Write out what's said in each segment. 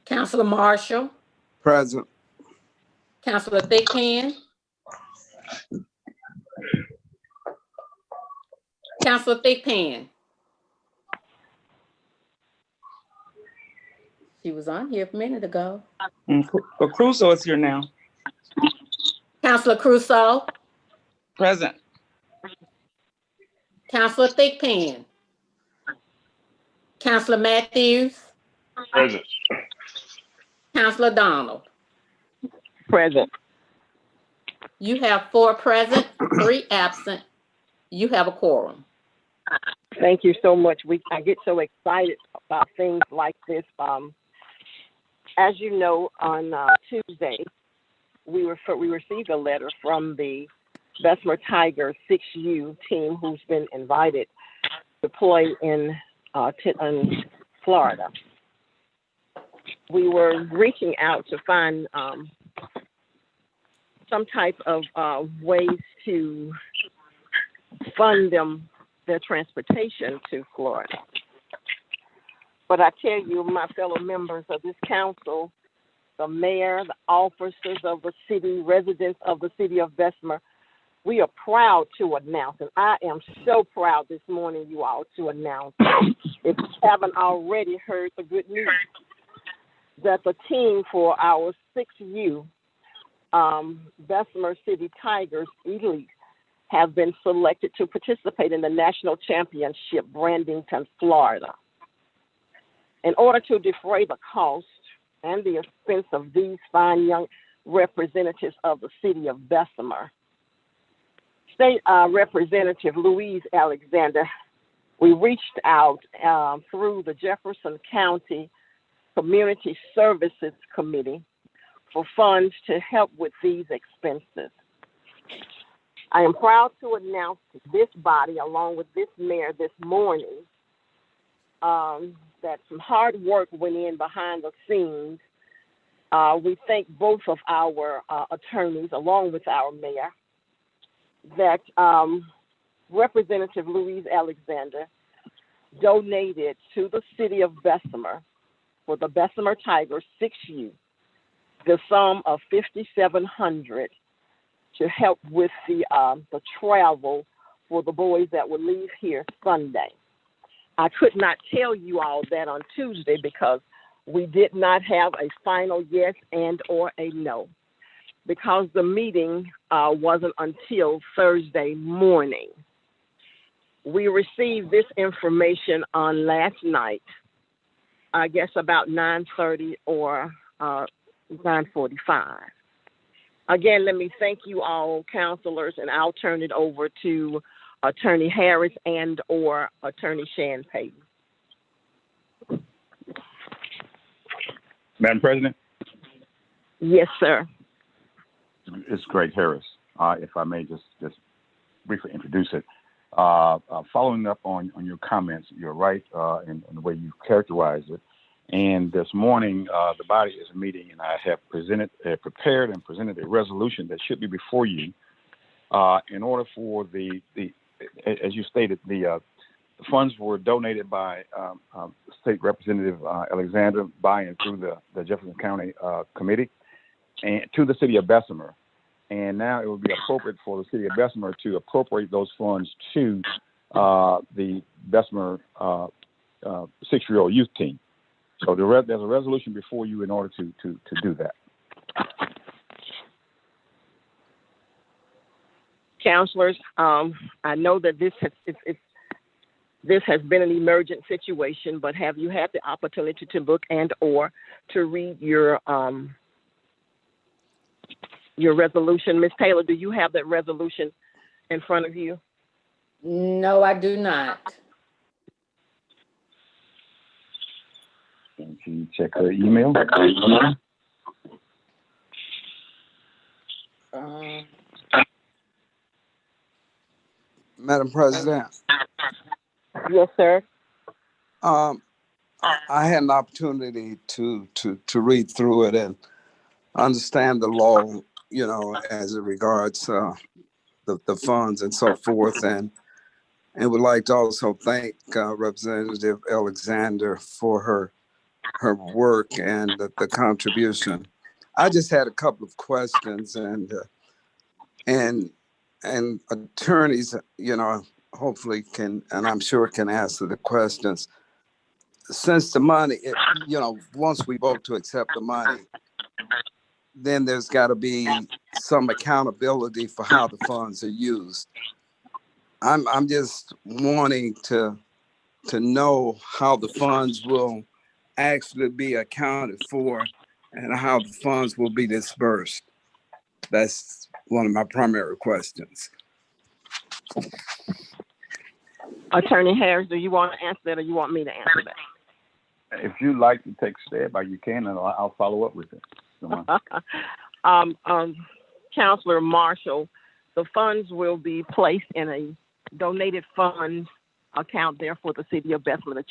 Councilor Marshall, Present. Councilor Thickpen, Councilor Thickpen. She was on here a minute ago. But Crusoe is here now. Councilor Crusoe, Present. Councilor Thickpen, Councilor Matthews, Present. Councilor Donald. Present. You have 4 present, 3 absent. You have a quorum. Thank you so much. I get so excited about things like this. As you know, on Tuesday, we received a letter from the Bessemer Tigers 6U team who's been invited to play in Florida. We were reaching out to find some type of ways to fund them their transportation to Florida. But I tell you, my fellow members of this council, the mayor, the officers of the city, residents of the city of Bessemer, we are proud to announce, and I am so proud this morning, you all, to announce, if you haven't already heard the good news, that the team for our 6U Bessemer City Tigers Elite have been selected to participate in the National Championship, Brandington, Florida. In order to defray the cost and the expense of these fine young representatives of the city of Bessemer, State Representative Louise Alexander, we reached out through the Jefferson County Community Services Committee for funds to help with these expenses. I am proud to announce to this body, along with this mayor this morning, that some hard work went in behind the scenes. We thank both of our attorneys, along with our mayor, that Representative Louise Alexander donated to the city of Bessemer for the Bessemer Tigers 6U the sum of $5,700 to help with the travel for the boys that will leave here Sunday. I could not tell you all that on Tuesday because we did not have a final yes and or a no, because the meeting wasn't until Thursday morning. We received this information on last night, I guess about 9:30 or 9:45. Again, let me thank you all, counselors, and I'll turn it over to Attorney Harris and or Attorney Shan Payton. Madam President? Yes, sir. It's Greg Harris. If I may just briefly introduce it. Following up on your comments, you're right in the way you characterized it. And this morning, the body is meeting, and I have prepared and presented a resolution that should be before you in order for the as you stated, the funds were donated by State Representative Alexander by and through the Jefferson County Committee and to the city of Bessemer. And now it would be appropriate for the city of Bessemer to appropriate those funds to the Bessemer 6-year-old youth team. So there's a resolution before you in order to do that. Counselors, I know that this has been an emergent situation, but have you had the opportunity to look and or to read your resolution? Ms. Taylor, do you have that resolution in front of you? No, I do not. Can you check her email? Madam President. Yes, sir. I had an opportunity to read through it and understand the law, as it regards the funds and so forth. And and would like to also thank Representative Alexander for her work and the contribution. I just had a couple of questions, and attorneys, hopefully can, and I'm sure can answer the questions. Since the money, once we vote to accept the money, then there's got to be some accountability for how the funds are used. I'm just wanting to know how the funds will actually be accounted for and how the funds will be dispersed. That's one of my primary questions. Attorney Harris, do you want to answer that or you want me to answer that? If you'd like to take a stab by, you can, and I'll follow up with it. Counselor Marshall, the funds will be placed in a donated funds account there for the city of Bessemer. The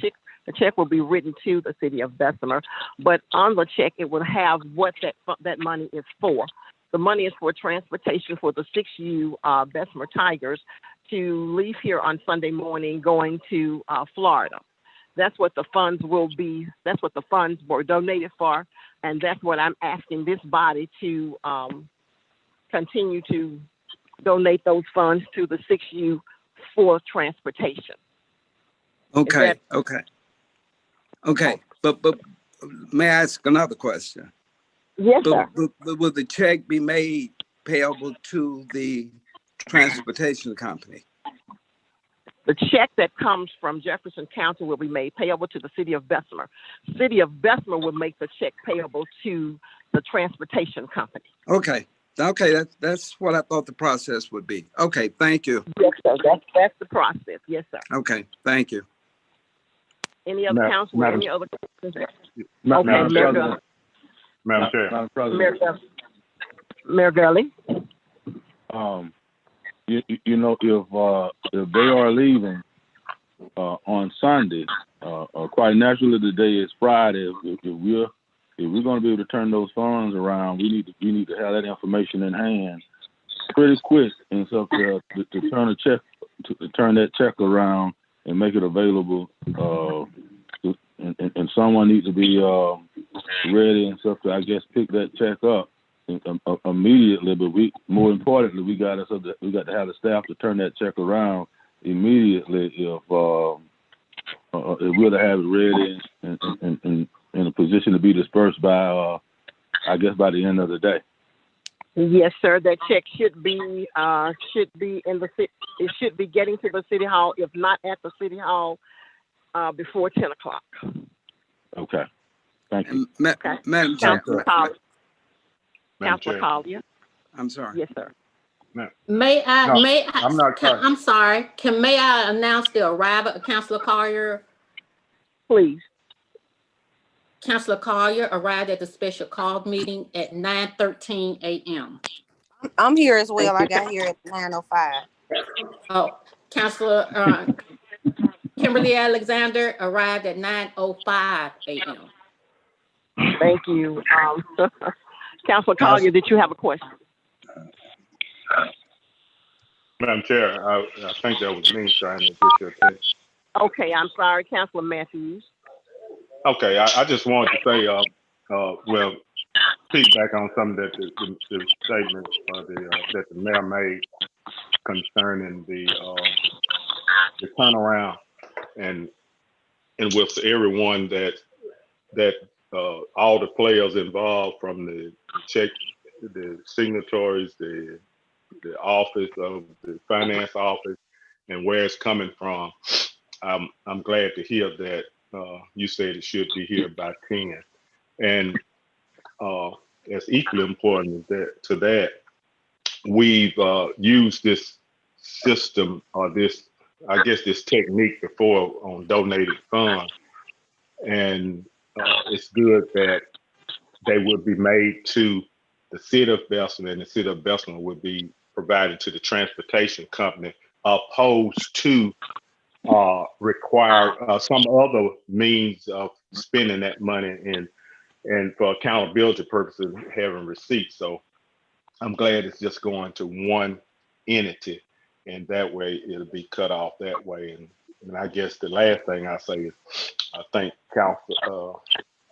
check will be written to the city of Bessemer, but on the check it will have what that money is for. The money is for transportation for the 6U Bessemer Tigers to leave here on Sunday morning going to Florida. That's what the funds will be. That's what the funds were donated for, and that's what I'm asking this body to continue to donate those funds to the 6U for transportation. Okay. But may I ask another question? Yes, sir. But will the check be made payable to the transportation company? The check that comes from Jefferson County will be made payable to the city of Bessemer. City of Bessemer will make the check payable to the transportation company. Okay, that's what I thought the process would be. Okay, thank you. Yes, sir. That's the process. Yes, sir. Okay, thank you. Any other council? Any other questions? Madam Mayor President. Madam Chair. Madam President. Mayor Gulley. If they are leaving on Sunday, quite naturally today is Friday. If we're going to be able to turn those funds around, we need to have that information in hand pretty quick, and so to turn that check around and make it available. And someone needs to be ready and stuff to, I guess, pick that check up immediately. But more importantly, we got to have the staff to turn that check around immediately if we'll have it ready and in a position to be dispersed by, I guess, by the end of the day. Yes, sir. That check should be in the city. It should be getting to the city hall, if not at the city hall, before 10 o'clock. Okay. Thank you. Madam Chair. Councilor Collier. I'm sorry. Yes, sir. May I, I'm not trying. I'm sorry. May I announce the arrival of Councilor Collier? Please. Councilor Collier arrived at the special call meeting at 9:13 a.m. I'm here as well. I got here at 9:05. Oh, Councilor Kimberly Alexander arrived at 9:05 a.m. Thank you. Councilor Collier, did you have a question? Madam Chair, I think that was me trying to get your attention. Okay, I'm sorry, Councilor Matthews. Okay, I just wanted to say, well, feedback on some of the statements that the mayor made concerning the turnaround, and with everyone that all the players involved, from the check, the signatories, the office of the finance office, and where it's coming from. I'm glad to hear that you said it should be here by 10. And as equally important to that, we've used this system, or this technique before on donated funds. And it's good that they would be made to the city of Bessemer, and the city of Bessemer would be provided to the transportation company, opposed to require some other means of spending that money and for accountability purposes having receipts. So I'm glad it's just going to one entity, and that way it'll be cut off that way. And I guess the last thing I say is I thank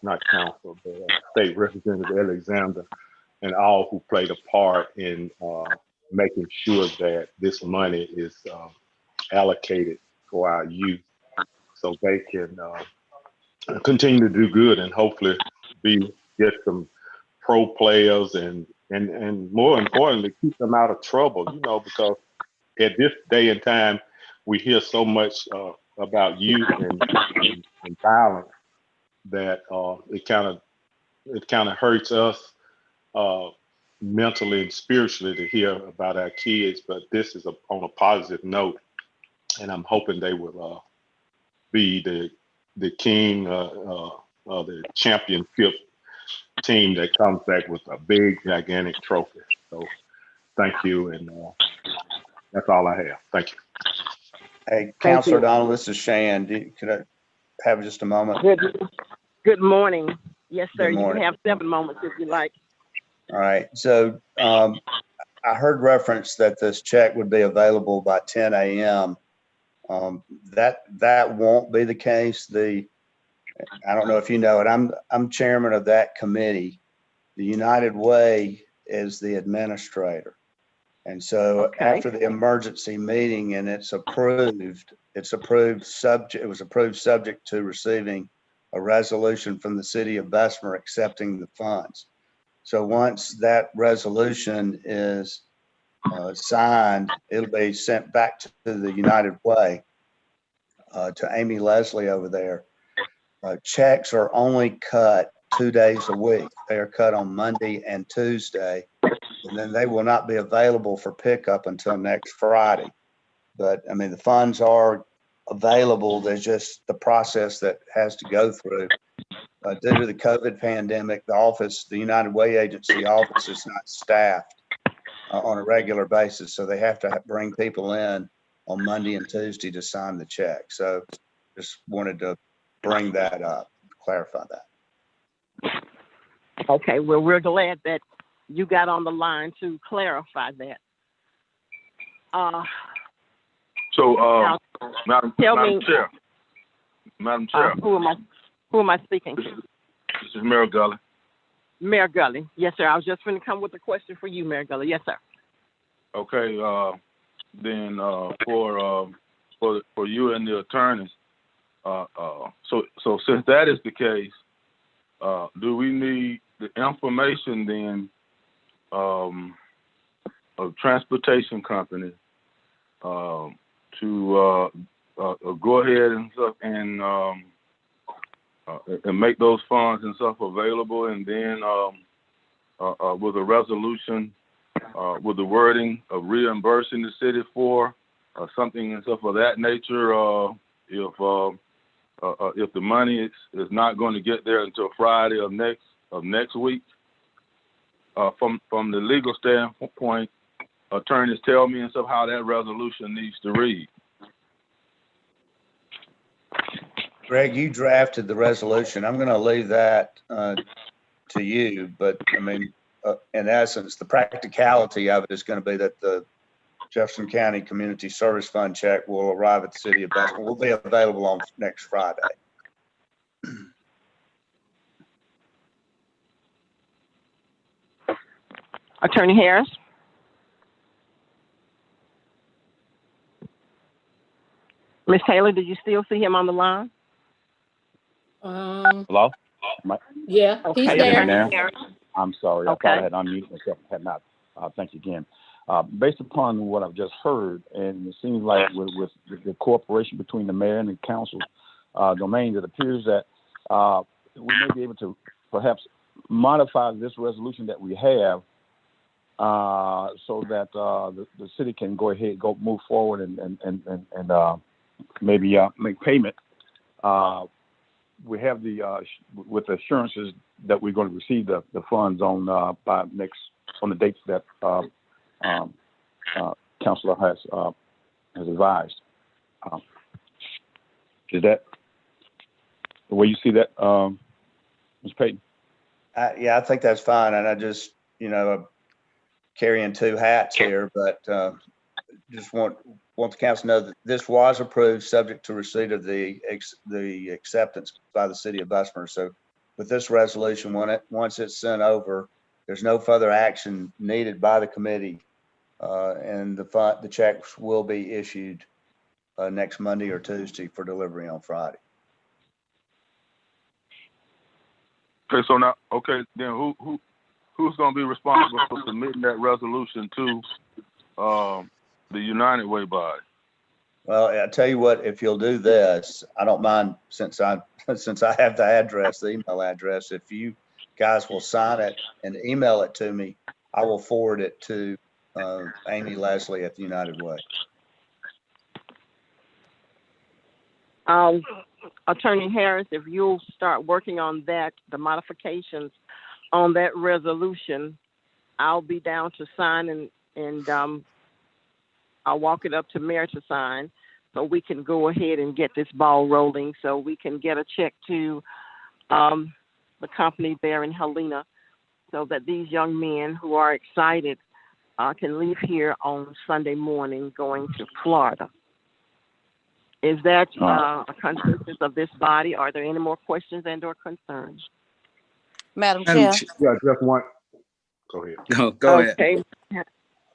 not council, but State Representative Alexander and all who played a part in making sure that this money is allocated for our youth so they can continue to do good and hopefully get some pro players and more importantly, keep them out of trouble, because at this day and time, we hear so much about youth and violence that it kind of hurts us mentally and spiritually to hear about our kids. But this is on a positive note, and I'm hoping they will be the king, the championship team that comes back with a big, gigantic trophy. So thank you, and that's all I have. Thank you. Hey, Councilor Donald, this is Shan. Could I have just a moment? Good morning. Yes, sir. Good morning. You can have 7 moments if you like. All right. So I heard reference that this check would be available by 10 a.m. That won't be the case. I don't know if you know it. I'm chairman of that committee. The United Way is the administrator. And so after the emergency meeting and it was approved subject to receiving a resolution from the city of Bessemer accepting the funds. So once that resolution is signed, it'll be sent back to the United Way, to Amy Leslie over there. Checks are only cut 2 days a week. They are cut on Monday and Tuesday, and then they will not be available for pickup until next Friday. But I mean, the funds are available. There's just the process that has to go through. Due to the COVID pandemic, the United Way Agency office is not staffed on a regular basis. So they have to bring people in on Monday and Tuesday to sign the check. So just wanted to bring that up, clarify that. Okay, well, we're glad that you got on the line to clarify that. So, Madam Chair. Who am I speaking to? This is Mayor Gulley. Mayor Gulley. Yes, sir. I was just going to come with a question for you, Mayor Gulley. Yes, sir. Okay. Then for you and the attorneys. So since that is the case, do we need the information then of transportation company to go ahead and stuff and make those funds and stuff available, and then with a resolution with the wording of reimbursing the city for something and stuff of that nature, if the money is not going to get there until Friday of next week. From the legal standpoint, attorneys tell me and stuff how that resolution needs to read. Greg, you drafted the resolution. I'm going to leave that to you, but I mean, in essence, the practicality of it is going to be that the Jefferson County Community Service Fund check will arrive at the city of Bessemer. Will be available on next Friday. Attorney Harris. Ms. Taylor, did you still see him on the line? Hello? Yeah, he's Okay, there. Now? I'm sorry. Okay. I thought I had unmuted myself. Had not. Thank you again. Based upon what I've just heard, and it seems like with the cooperation between the mayor and the council domain, it appears that we may be able to perhaps modify this resolution that we have so that the city can go ahead, move forward and maybe make payment. We have with assurances that we're going to receive the funds on the dates that Councilor has advised. Is that the way you see that, Ms. Payton? Yeah, I think that's fine. And I just, carrying two hats here, but just want the council to know that this was approved subject to receipt of the acceptance by the city of Bessemer. So with this resolution, once it's sent over, there's no further action needed by the committee, and the checks will be issued next Monday or Tuesday for delivery on Friday. Okay, so now, then who's going to be responsible for submitting that resolution to the United Way body? Well, I tell you what, if you'll do this, I don't mind, since I have the address, the email address, if you guys will sign it and email it to me, I will forward it to Amy Leslie at the United Way. Attorney Harris, if you'll start working on that, the modifications on that resolution, I'll be down to sign and I'll walk it up to Mayor to sign, so we can go ahead and get this ball rolling, so we can get a check to the company there in Helena, so that these young men who are excited can leave here on Sunday morning going to Florida. Is that a consensus of this body? Are there any more questions and or concerns? Madam Chair. Yeah, just one. Go ahead. Go ahead. Okay,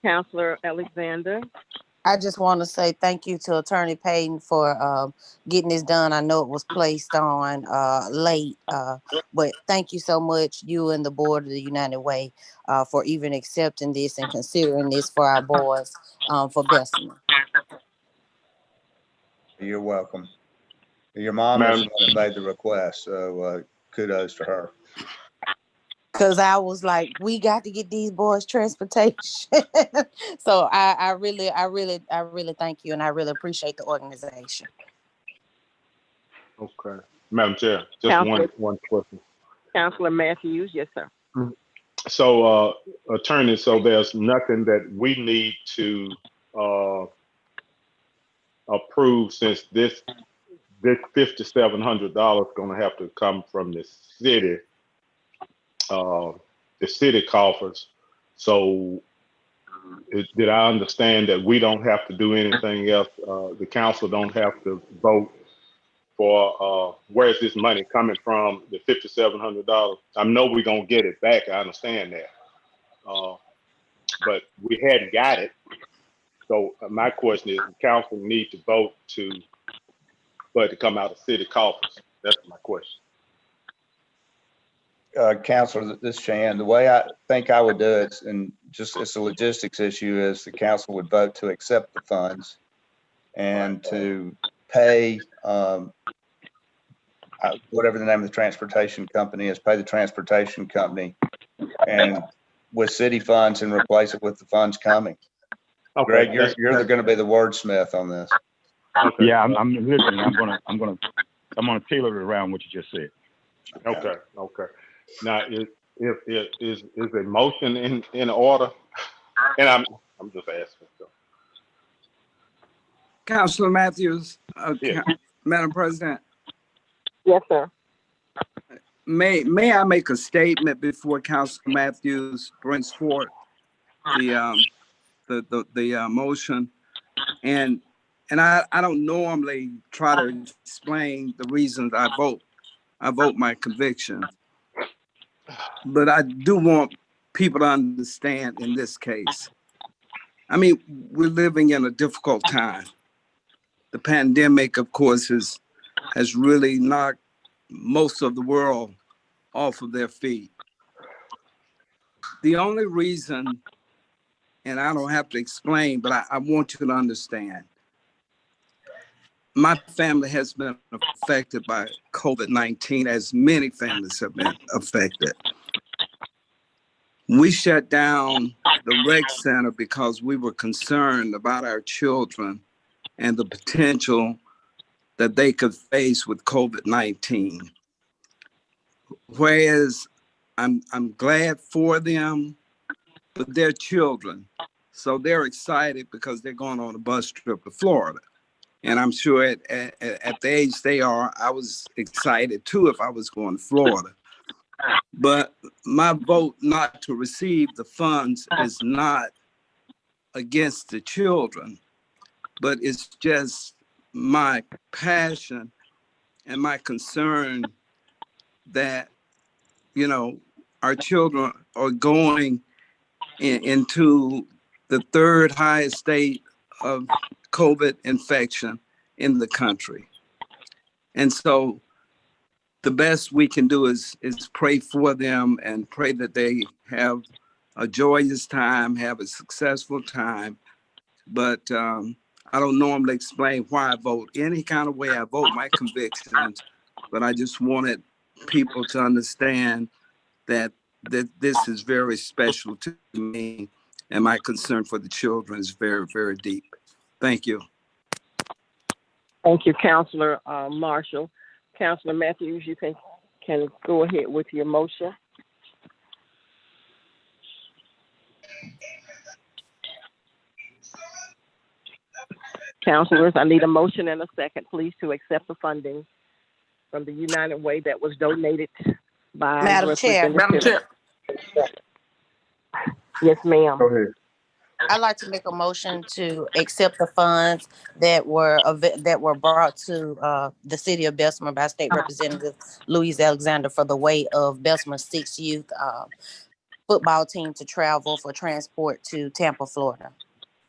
Councilor Alexander. I just want to say thank you to Attorney Payton for getting this done. I know it was placed on late, but thank you so much, you and the board of the United Way, for even accepting this and considering this for our boys for Bessemer. You're welcome. Your mom is the one that made the request, so kudos to her. Cause I was like, we got to get these boys transportation. So I really thank you, and I really appreciate the organization. Okay. Madam Chair, just one question. Councilor Matthews, yes, sir. So, attorney, so there's nothing that we need to approve, since this $5,700 going to have to come from the city coffers. So did I understand that we don't have to do anything else? The council don't have to vote for where is this money coming from, the $5,700? I know we're going to get it back. I understand that. But we hadn't got it. So my question is, the council need to vote for it to come out of city coffers? That's my question. Councilor, this is Shan. The way I think I would do it, and just it's a logistics issue, is the council would vote to accept the funds and to pay whatever the name of the transportation company is, pay the transportation company and with city funds and replace it with the funds coming. Okay, Greg, you're going to be the wordsmith on this. Okay. Yeah, I'm listening. I'm gonna tailor it around what you just said. Okay. Now, is a motion in order? And I'm just asking. So. Councilor Matthews, Yeah. Madam President. Yes, sir. May I make a statement before Councilor Matthews brings forth the motion? And I don't normally try to explain the reasons I vote my conviction, but I do want people to understand in this case. I mean, we're living in a difficult time. The pandemic, of course, has really knocked most of the world off of their feet. The only reason, and I don't have to explain, but I want you to understand, my family has been affected by COVID-19, as many families have been affected. We shut down the rec center because we were concerned about our children and the potential that they could face with COVID-19. Whereas I'm glad for them, but they're children. So they're excited because they're going on a bus trip to Florida. And I'm sure at the age they are, I was excited too if I was going to Florida. But my vote not to receive the funds is not against the children, but it's just my passion and my concern that, you know, our children are going into the third highest state of COVID infection in the country. And so the best we can do is pray for them and pray that they have a joyous time, have a successful time. But I don't normally explain why I vote any kind of way. I vote my convictions, but I just wanted people to understand that this is very special to me, and my concern for the children is very, very deep. Thank you. Thank you, Counselor Marshall. Counselor Matthews, you can go ahead with your motion. Counselors, I need a motion and a second, please, to accept the funding from the United Way that was donated by Madam Chair. Madam Chair. Yes, ma'am. Go ahead. I'd like to make a motion to accept the funds that were brought to the city of Bessemer by State Representative Louise Alexander for the Way of Bessemer 6 youth football team to travel for transport to Tampa, Florida.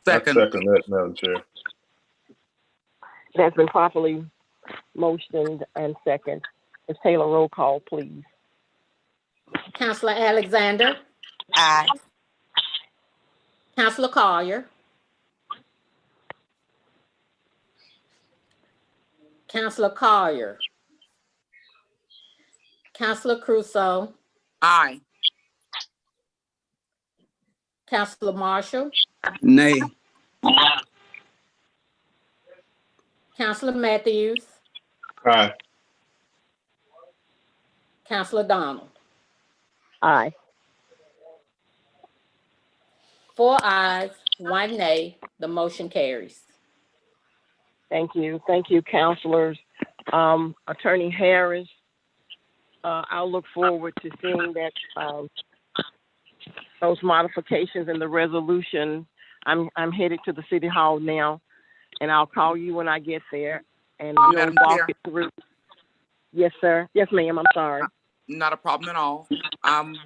Second. I second that, Madam Chair. That's been properly motioned and second. Ms. Taylor, roll call, please. Counselor Alexander, Aye. Counselor Collier, Counselor Collier, Counselor Crusoe, Aye. Counselor Marshall, Nay. Counselor Matthews, Aye. Counselor Donald. Aye. 4 ayes, 1 nay, the motion carries. Thank you. Thank you, counselors. Attorney Harris, I'll look forward to seeing that those modifications in the resolution. I'm headed to the city hall now, and I'll call you when I get there, and we'll Madam walk Chair. it through. Yes, sir. Yes, ma'am. I'm sorry. Not a problem at all.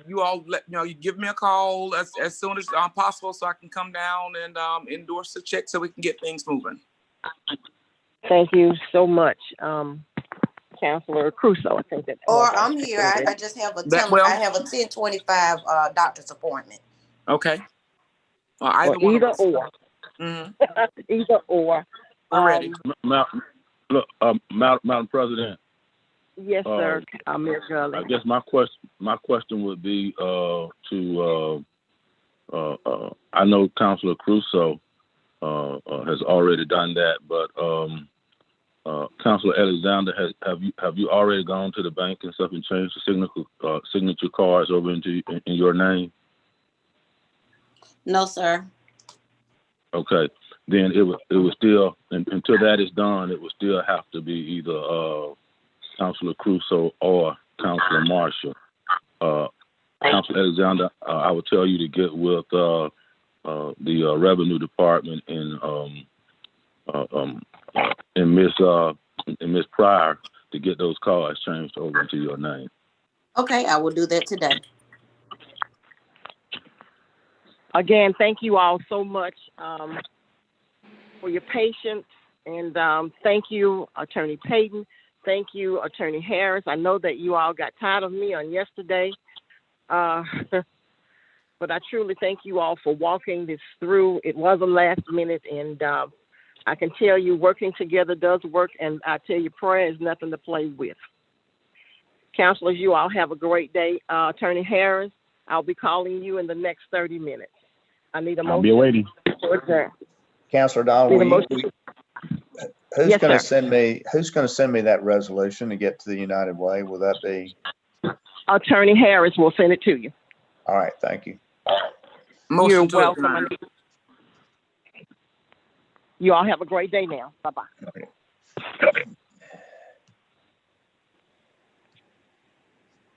You all you give me a call as soon as possible so I can come down and endorse the check so we can get things moving. Thank you so much, Counselor Crusoe. I think that. Or I'm here. I just have a I have a 10:25 doctor's appointment. Okay. Either or. Mm-hmm. Either or. We're ready. Madam President. Yes, sir. Mayor Gulley. I guess my question would be to I know Councilor Crusoe has already done that, but Councilor Alexander, have you already gone to the bank and stuff and changed the signature cards over in your name? No, sir. Okay, then it was still until that is done. It would still have to be either Councilor Crusoe or Councilor Marshall. Councilor Alexander, I would tell you to get with the Revenue Department and Miss Pryor to get those cards changed over into your name. Okay, I will do that today. Again, thank you all so much for your patience, and thank you, Attorney Payton. Thank you, Attorney Harris. I know that you all got tired of me on yesterday, but I truly thank you all for walking this through. It was a last minute, and I can tell you working together does work, and I tell you prayer is nothing to play with. Counselors, you all have a great day. Attorney Harris, I'll be calling you in the next 30 minutes. I need a motion. I'll be waiting. Counselor Donald, who's Yes, going to sir. send me that resolution to get to the United Way? Will that be? Attorney Harris will send it to you. All right. Thank you. Motion You're to welcome. adjourn. You all have a great day now. Bye-bye. Okay.